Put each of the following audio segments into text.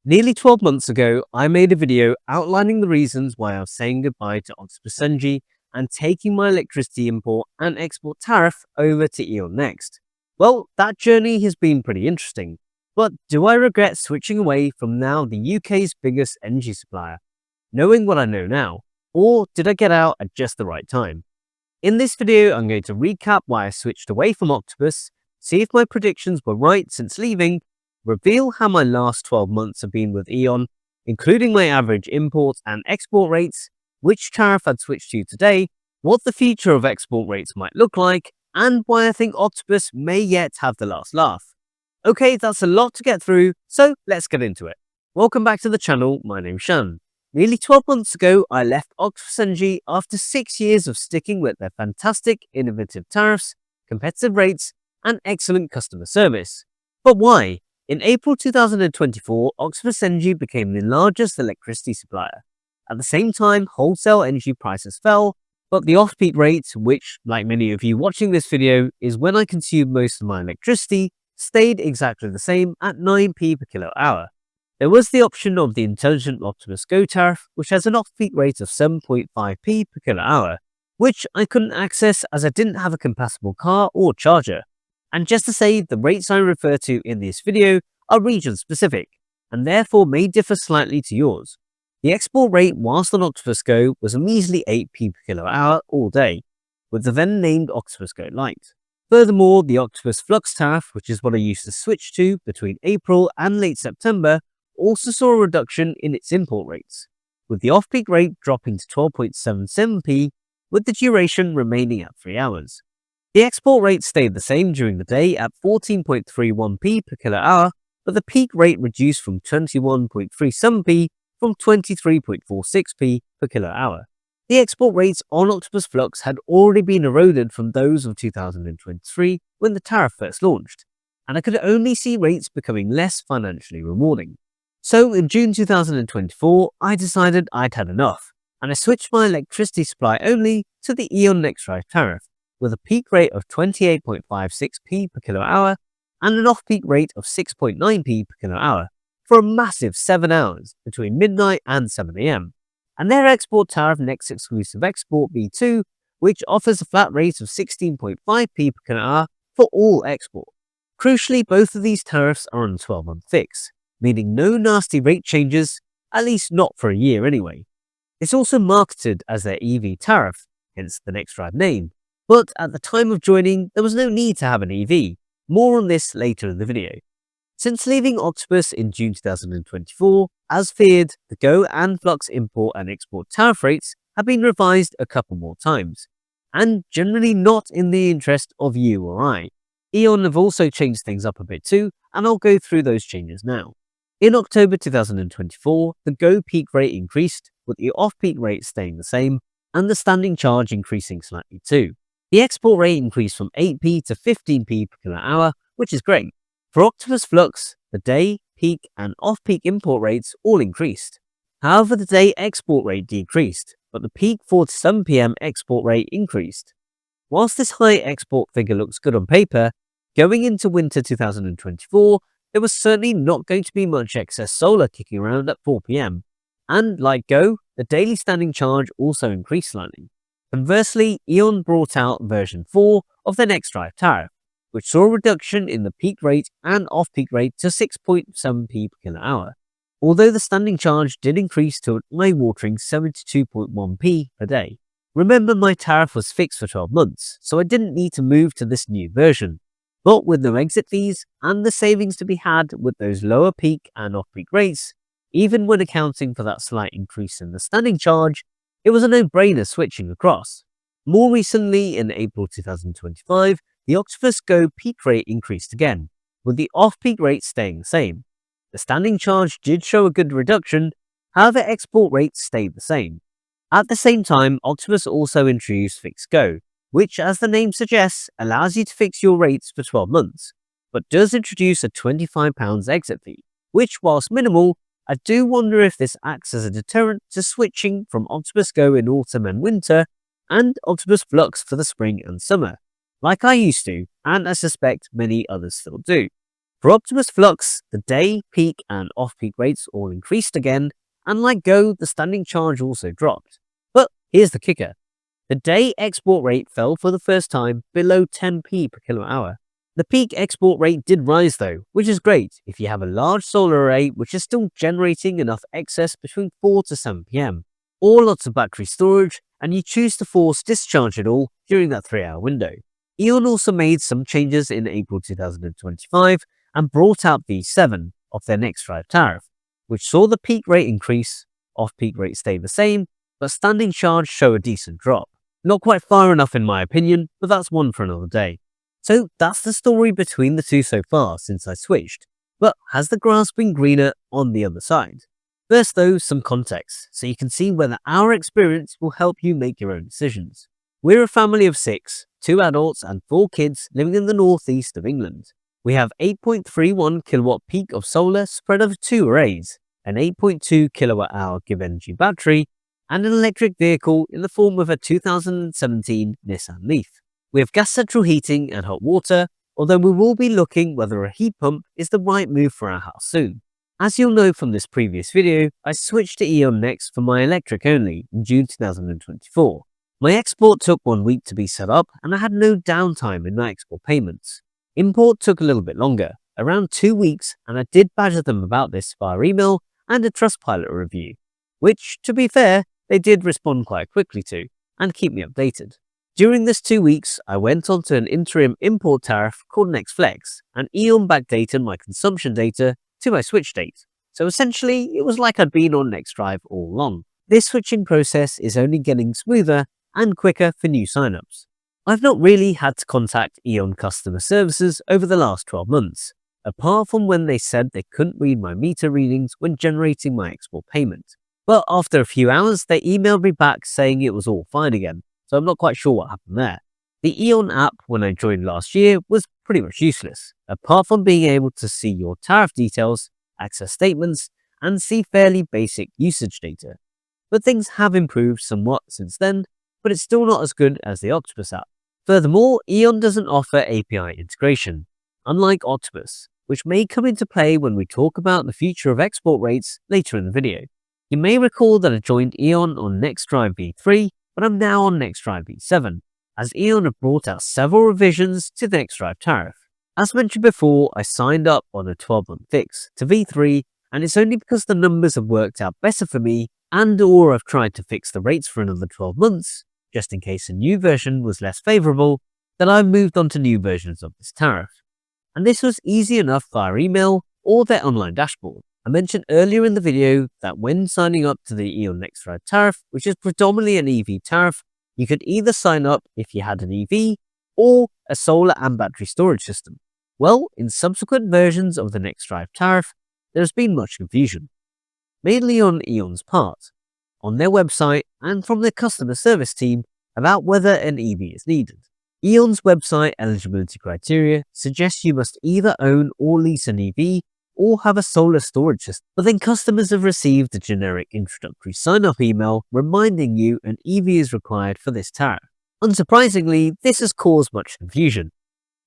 Nearly 12 months ago, I made a video outlining the reasons why I was saying goodbye to Octopus Energy and taking my electricity import and export tariff over to E.On next. Well, that journey has been pretty interesting, but do I regret switching away from now the UK's biggest energy supplier, knowing what I know now, or did I get out at just the right time? In this video, I'm going to recap why I switched away from Octopus, see if my predictions were right since leaving, reveal how my last 12 months have been with E.On, including my average import and export rates, which tariff I'd switch to today, what the future of export rates might look like, and why I think Octopus may yet have the last laugh. Okay, that's a lot to get through, so let's get into it. Welcome back to the channel, my name's Shan. Nearly 12 months ago, I left Octopus Energy after 6 years of sticking with their fantastic, innovative tariffs, competitive rates, and excellent customer service. But why? In April 2024, Octopus Energy became the largest electricity supplier. At the same time, wholesale energy prices fell, but the off-peak rate, which, like many of you watching this video, is when I consume most of my electricity, stayed exactly the same at 9p per kilowatt hour. There was the option of the intelligent Optimus Go tariff, which has an off-peak rate of 7.5p per kilowatt hour, which I couldn't access as I didn't have a compatible car or charger. And just to say, the rates I refer to in this video are region-specific, and therefore may differ slightly to yours. The export rate whilst on Octopus Go was a measly 8p per kilowatt hour all day, with the then named Octopus Go Lite. Furthermore, the Octopus Flux tariff, which is what I used to switch to between April and late September, also saw a reduction in its import rates, with the off-peak rate dropping to 12.77p, with the duration remaining at 3 hours. The export rate stayed the same during the day at 14.31p per kilowatt hour, but the peak rate reduced from 21.37p from 23.46p per kilowatt hour. The export rates on Octopus Flux had already been eroded from those of 2023 when the tariff first launched, and I could only see rates becoming less financially rewarding. So in June 2024, I decided I'd had enough, and I switched my electricity supply only to the E.On Next Drive tariff, with a peak rate of 28.56p per kilowatt hour and an off-peak rate of 6.9p per kilowatt hour for a massive 7 hours between midnight and 7 AM. And their export tariff Next Exclusive Export V2, which offers a flat rate of 16.5p per kilowatt hour for all export. Crucially, both of these tariffs are on a 12-month fix, meaning no nasty rate changes, at least not for a year anyway. It's also marketed as their EV tariff, hence the Next Drive name, but at the time of joining, there was no need to have an EV. More on this later in the video. Since leaving Octopus in June 2024, as feared, the Go and Flux import and export tariff rates have been revised a couple more times, and generally not in the interest of you or I. E.On have also changed things up a bit too, and I'll go through those changes now. In October 2024, the Go peak rate increased, with the off-peak rate staying the same, and the standing charge increasing slightly too. The export rate increased from 8p to 15p per kilowatt hour, which is great. For Octopus Flux, the day, peak, and off-peak import rates all increased. However, the day export rate decreased, but the peak 4 to 7 PM export rate increased. Whilst this high export figure looks good on paper, going into winter 2024, there was certainly not going to be much excess solar kicking around at 4 PM. And like Go, the daily standing charge also increased slightly. Conversely, E.On brought out version 4 of the Next Drive tariff, which saw a reduction in the peak rate and off-peak rate to 6.7p per kilowatt hour, although the standing charge did increase to an eye-watering 72.1p per day. Remember, my tariff was fixed for 12 months, so I didn't need to move to this new version. But with no exit fees and the savings to be had with those lower peak and off-peak rates, even when accounting for that slight increase in the standing charge, it was a no-brainer switching across. More recently, in April 2025, the Octopus Go peak rate increased again, with the off-peak rate staying the same. The standing charge did show a good reduction, however export rates stayed the same. At the same time, Octopus also introduced Fixed Go, which, as the name suggests, allows you to fix your rates for 12 months, but does introduce a £25 exit fee, which, whilst minimal, I do wonder if this acts as a deterrent to switching from Octopus Go in autumn and winter and Octopus Flux for the spring and summer, like I used to, and I suspect many others still do. For Optimus Flux, the day, peak, and off-peak rates all increased again, and like Go, the standing charge also dropped. But here's the kicker. The day export rate fell for the first time below 10p per kilowatt hour. The peak export rate did rise though, which is great if you have a large solar array which is still generating enough excess between 4 to 7 pm, or lots of battery storage, and you choose to force discharge it all during that 3-hour window. E.On also made some changes in April 2025 and brought out V7 of their next drive tariff, which saw the peak rate increase, off-peak rate stay the same, but standing charge show a decent drop. Not quite far enough in my opinion, but that's one for another day. So that's the story between the two so far since I switched. But has the grass been greener on the other side? First though, some context, so you can see whether our experience will help you make your own decisions. We're a family of 6, 2 adults and 4 kids living in the northeast of England. We have 8.31 kilowatt peak of solar spread over 2 arrays, an 8.2 kilowatt hour Give Energy battery, and an electric vehicle in the form of a 2017 Nissan Leaf. We have gas central heating and hot water, although we will be looking whether a heat pump is the right move for our house soon. As you'll know from this previous video, I switched to E.On Next for my electric only in June 2024. My export took 1 week to be set up and I had no downtime in my export payments. Import took a little bit longer, around 2 weeks, and I did badger them about this via email and a Trustpilot review, which, to be fair, they did respond quite quickly to and keep me updated. During this 2 weeks, I went onto an interim import tariff called NextFlex, and E.On backdated my consumption data to my switch date. So essentially, it was like I'd been on NextDrive all along. This switching process is only getting smoother and quicker for new signups. I've not really had to contact E.On customer services over the last 12 months, apart from when they said they couldn't read my meter readings when generating my export payment. But after a few hours, they emailed me back saying it was all fine again, so I'm not quite sure what happened there. The E.On app when I joined last year was pretty much useless, apart from being able to see your tariff details, access statements, and see fairly basic usage data. But things have improved somewhat since then, but it's still not as good as the Octopus app. Furthermore, E.On doesn't offer API integration, unlike Octopus, which may come into play when we talk about the future of export rates later in the video. You may recall that I joined E.On on NextDrive V3, but I'm now on NextDrive V7, as E.On have brought out several revisions to the NextDrive tariff. As mentioned before, I signed up on a 12-month fix to V3, and it's only because the numbers have worked out better for me and/or I've tried to fix the rates for another 12 months, just in case a new version was less favorable, that I've moved on to new versions of this tariff. And this was easy enough via email or their online dashboard. I mentioned earlier in the video that when signing up to the E.On NextDrive tariff, which is predominantly an EV tariff, you could either sign up if you had an EV or a solar and battery storage system. Well, in subsequent versions of the NextDrive tariff, there has been much confusion, mainly on E.On's part, on their website and from their customer service team about whether an EV is needed. E.On's website eligibility criteria suggests you must either own or lease an EV or have a solar storage system, but then customers have received a generic introductory sign-up email reminding you an EV is required for this tariff. Unsurprisingly, this has caused much confusion.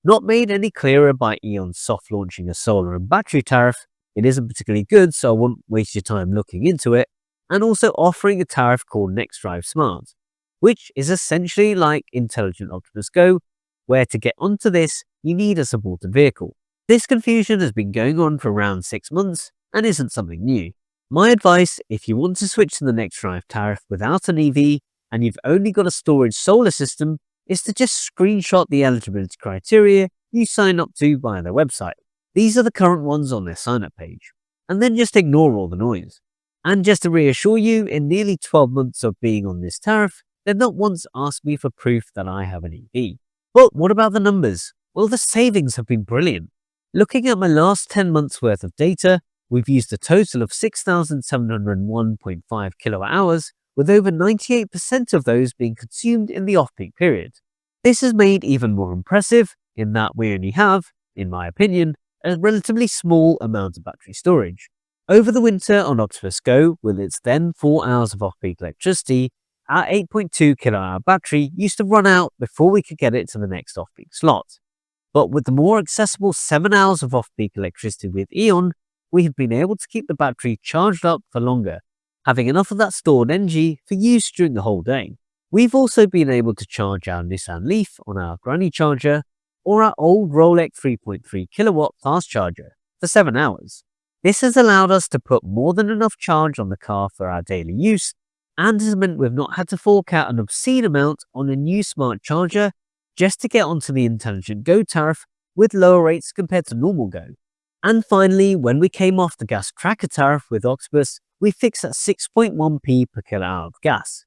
Not made any clearer by E.On soft launching a solar and battery tariff, it isn't particularly good, so I won't waste your time looking into it, and also offering a tariff called NextDrive Smart, which is essentially like Intelligent Octopus Go, where to get onto this, you need a supported vehicle. This confusion has been going on for around 6 months and isn't something new. My advice, if you want to switch to the NextDrive tariff without an EV and you've only got a storage solar system, is to just screenshot the eligibility criteria you sign up to via their website. These are the current ones on their sign up page. And then just ignore all the noise. And just to reassure you, in nearly 12 months of being on this tariff, they've not once asked me for proof that I have an EV. But what about the numbers? Well, the savings have been brilliant. Looking at my last 10 months worth of data, we've used a total of 6,701.5 kilowatt hours, with over 98% of those being consumed in the off-peak period. This is made even more impressive in that we only have, in my opinion, a relatively small amount of battery storage. Over the winter on Octopus Go, with its then 4 hours of off-peak electricity, our 8.2 kilowatt hour battery used to run out before we could get it to the next off-peak slot. But with the more accessible 7 hours of off-peak electricity with E.ON, we have been able to keep the battery charged up for longer, having enough of that stored energy for use during the whole day. We've also been able to charge our Nissan Leaf on our granny charger or our old Rolex 3.3 kilowatt fast charger for 7 hours. This has allowed us to put more than enough charge on the car for our daily use, and has meant we've not had to fork out an obscene amount on a new smart charger just to get onto the Intelligent Go tariff with lower rates compared to normal Go. And finally, when we came off the gas tracker tariff with Octopus, we fixed at 6.1p per kilowatt hour of gas.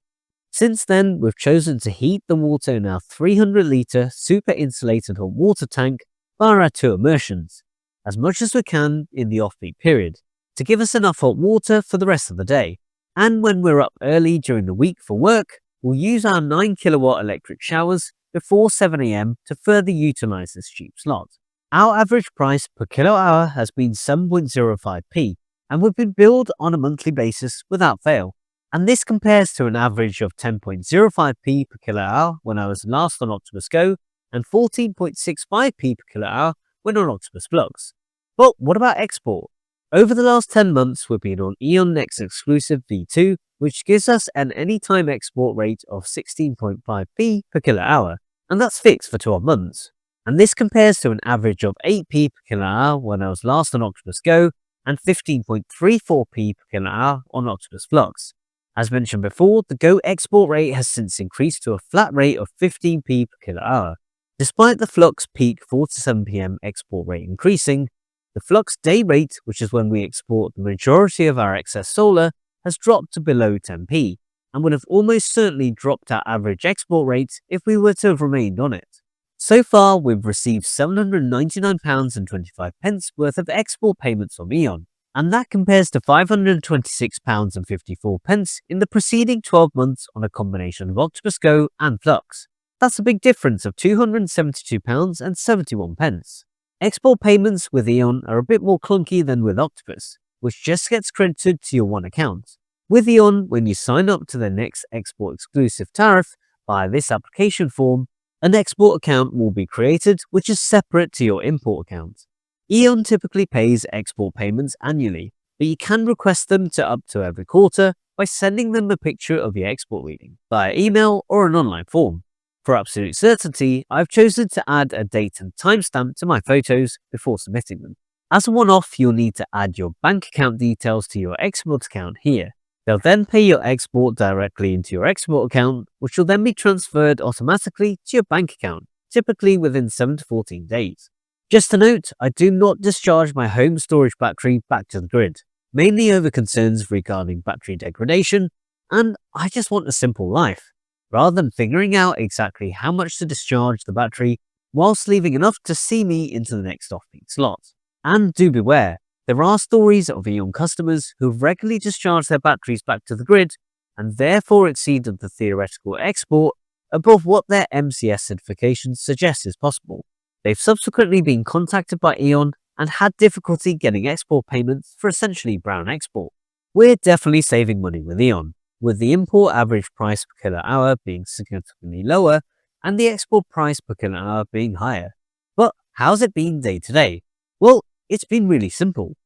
Since then, we've chosen to heat the water in our 300-litre super insulated hot water tank via our 2 immersions, as much as we can in the off-peak period, to give us enough hot water for the rest of the day. And when we're up early during the week for work, we'll use our 9 kilowatt electric showers before 7 AM to further utilise this cheap slot. Our average price per kilowatt hour has been 7.05p, and we've been billed on a monthly basis without fail. And this compares to an average of 10.05p per kilowatt hour when I was last on Octopus Go, and 14.65p per kilowatt hour when on Octopus Flux. But what about export? Over the last 10 months, we've been on E.ON Next exclusive V2, which gives us an anytime export rate of 16.5p per kilowatt hour, and that's fixed for 12 months. And this compares to an average of 8p per kilowatt hour when I was last on Octopus Go, and 15.34p per kilowatt hour on Octopus Flux. As mentioned before, the Go export rate has since increased to a flat rate of 15p per kilowatt hour. Despite the Flux peak 4 to 7 PM export rate increasing, the Flux day rate, which is when we export the majority of our excess solar, has dropped to below 10p, and would have almost certainly dropped our average export rate if we were to have remained on it. So far, we've received £799.25 worth of export payments from E.ON, and that compares to £526.54 in the preceding 12 months on a combination of Octopus Go and Flux. That's a big difference of £272.71. Export payments with E.ON are a bit more clunky than with Octopus, which just gets credited to your one account. With E.ON, when you sign up to the Next Export Exclusive tariff via this application form, an export account will be created which is separate to your import account. E.ON typically pays export payments annually, but you can request them to up to every quarter by sending them a picture of your export reading via email or an online form. For absolute certainty, I've chosen to add a date and timestamp to my photos before submitting them. As a one-off, you'll need to add your bank account details to your export account here. They'll then pay your export directly into your export account, which will then be transferred automatically to your bank account, typically within 7 to 14 days. Just to note, I do not discharge my home storage battery back to the grid, mainly over concerns regarding battery degradation, and I just want a simple life, rather than figuring out exactly how much to discharge the battery whilst leaving enough to see me into the next off-peak slot. And do beware, there are stories of E.ON customers who've regularly discharged their batteries back to the grid and therefore exceeded the theoretical export above what their MCS certification suggests is possible. They've subsequently been contacted by E.ON and had difficulty getting export payments for essentially brown export. We're definitely saving money with E.ON, with the import average price per kilowatt hour being significantly lower and the export price per kilowatt hour being higher. But how's it been day to day? Well, it's been really simple.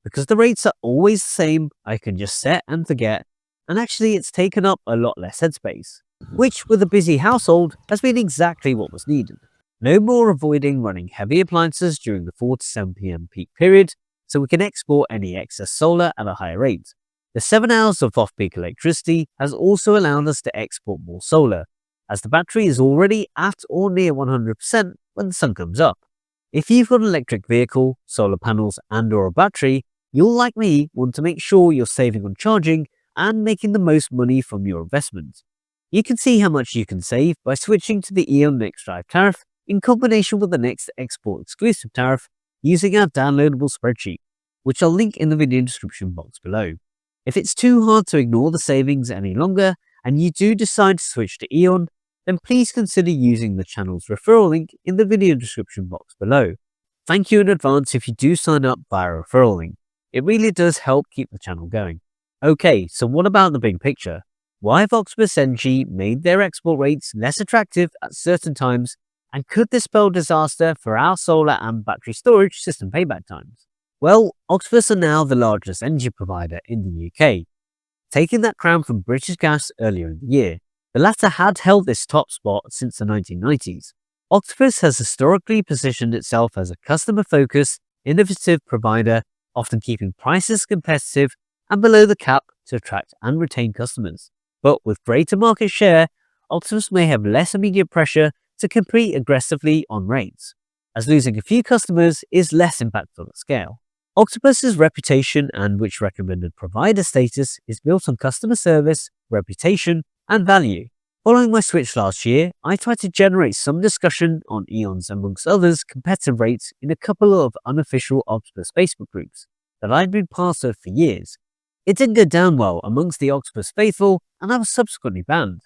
Because the rates are always the same, I can just set and forget, and actually it's taken up a lot less headspace, which with a busy household has been exactly what was needed. No more avoiding running heavy appliances during the 4 to 7 PM peak period, so we can export any excess solar at a higher rate. The 7 hours of off-peak electricity has also allowed us to export more solar, as the battery is already at or near 100% when the sun comes up. If you've got an electric vehicle, solar panels and/or a battery, you'll, like me, want to make sure you're saving on charging and making the most money from your investment. You can see how much you can save by switching to the E.ON Next Drive tariff in combination with the Next Export Exclusive tariff using our downloadable spreadsheet, which I'll link in the video description box below. If it's too hard to ignore the savings any longer and you do decide to switch to E.ON, then please consider using the channel's referral link in the video description box below. Thank you in advance if you do sign up via referral link. It really does help keep the channel going. Okay, so what about the big picture? Why have Octopus Energy made their export rates less attractive at certain times And could this spell disaster for our solar and battery storage system payback times? Well, Octopus are now the largest energy provider in the UK, taking that crown from British Gas earlier in the year. The latter had held this top spot since the 1990s. Octopus has historically positioned itself as a customer-focused, innovative provider, often keeping prices competitive and below the cap to attract and retain customers. But with greater market share, Octopus may have less immediate pressure to compete aggressively on rates, as losing a few customers is less impactful at scale. Octopus's reputation and which recommended provider status is built on customer service, reputation, and value. Following my switch last year, I tried to generate some discussion on E.ON's, amongst others, competitive rates in a couple of unofficial Octopus Facebook groups that I'd been part of for years. It didn't go down well amongst the Octopus faithful, and I was subsequently banned.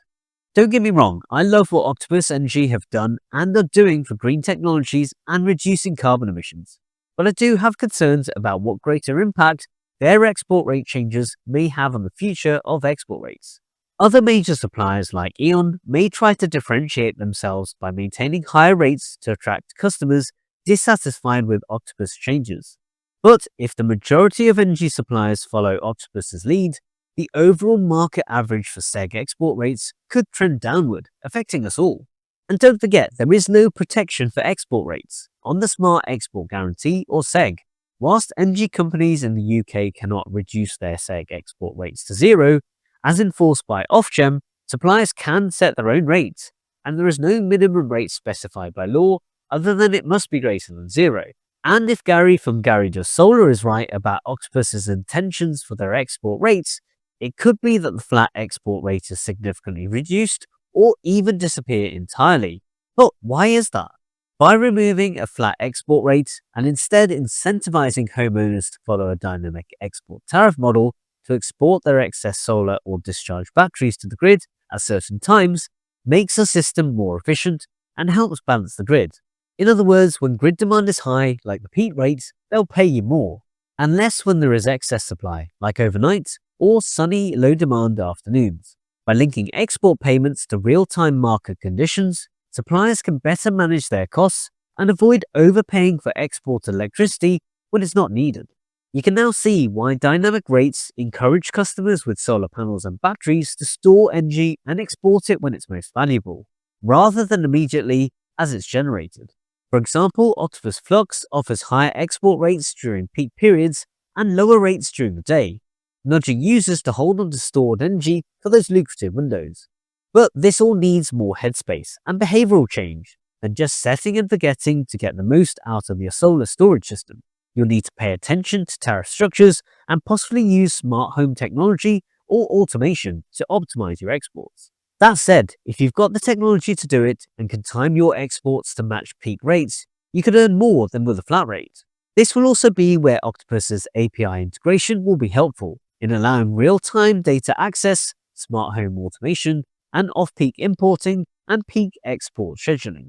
Don't get me wrong, I love what Octopus Energy have done and are doing for green technologies and reducing carbon emissions. But I do have concerns about what greater impact their export rate changes may have on the future of export rates. Other major suppliers like E.ON may try to differentiate themselves by maintaining higher rates to attract customers dissatisfied with Octopus changes. But if the majority of energy suppliers follow Octopus's lead, the overall market average for SEG export rates could trend downward, affecting us all. And don't forget, there is no protection for export rates on the Smart Export Guarantee or SEG. Whilst energy companies in the UK cannot reduce their SEG export rates to zero, as enforced by Ofgem, suppliers can set their own rates, and there is no minimum rate specified by law other than it must be greater than zero. And if Gary from Gary Does Solar is right about Octopus's intentions for their export rates, it could be that the flat export rate is significantly reduced or even disappear entirely. But why is that? By removing a flat export rate and instead incentivizing homeowners to follow a dynamic export tariff model to export their excess solar or discharge batteries to the grid at certain times, makes the system more efficient and helps balance the grid. In other words, when grid demand is high, like the peak rates, they'll pay you more, and less when there is excess supply, like overnight or sunny, low-demand afternoons. By linking export payments to real-time market conditions, suppliers can better manage their costs and avoid overpaying for export electricity when it's not needed. You can now see why dynamic rates encourage customers with solar panels and batteries to store energy and export it when it's most valuable, rather than immediately as it's generated. For example, Octopus Flux offers higher export rates during peak periods and lower rates during the day, nudging users to hold on to stored energy for those lucrative windows. But this all needs more headspace and behavioral change than just setting and forgetting to get the most out of your solar storage system. You'll need to pay attention to tariff structures and possibly use smart home technology or automation to optimize your exports. That said, if you've got the technology to do it and can time your exports to match peak rates, you could earn more than with a flat rate. This will also be where Octopus's API integration will be helpful in allowing real-time data access, smart home automation, and off-peak importing and peak export scheduling.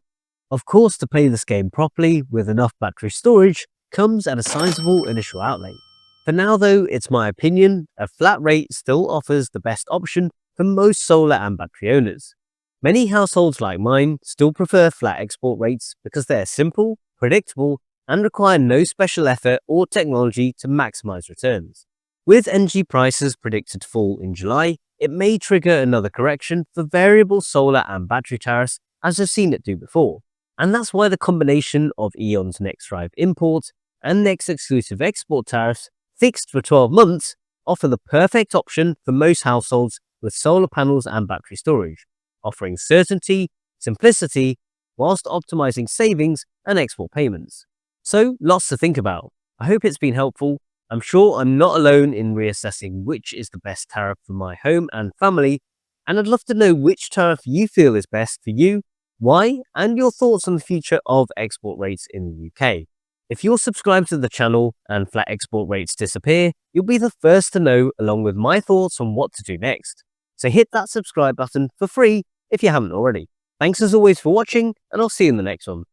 Of course, to play this game properly with enough battery storage comes at a sizable initial outlay. For now though, it's my opinion, a flat rate still offers the best option for most solar and battery owners. Many households like mine still prefer flat export rates because they're simple, predictable, and require no special effort or technology to maximize returns. With energy prices predicted to fall in July, it may trigger another correction for variable solar and battery tariffs as I've seen it do before. And that's why the combination of E.ON's Next Drive import and Next Exclusive export tariffs fixed for 12 months offer the perfect option for most households with solar panels and battery storage, offering certainty, simplicity, whilst optimizing savings and export payments. So, lots to think about. I hope it's been helpful. I'm sure I'm not alone in reassessing which is the best tariff for my home and family, and I'd love to know which tariff you feel is best for you, why, and your thoughts on the future of export rates in the UK. If you're subscribed to the channel and flat export rates disappear, you'll be the first to know along with my thoughts on what to do next. So hit that subscribe button for free if you haven't already. Thanks as always for watching, and I'll see you in the next one.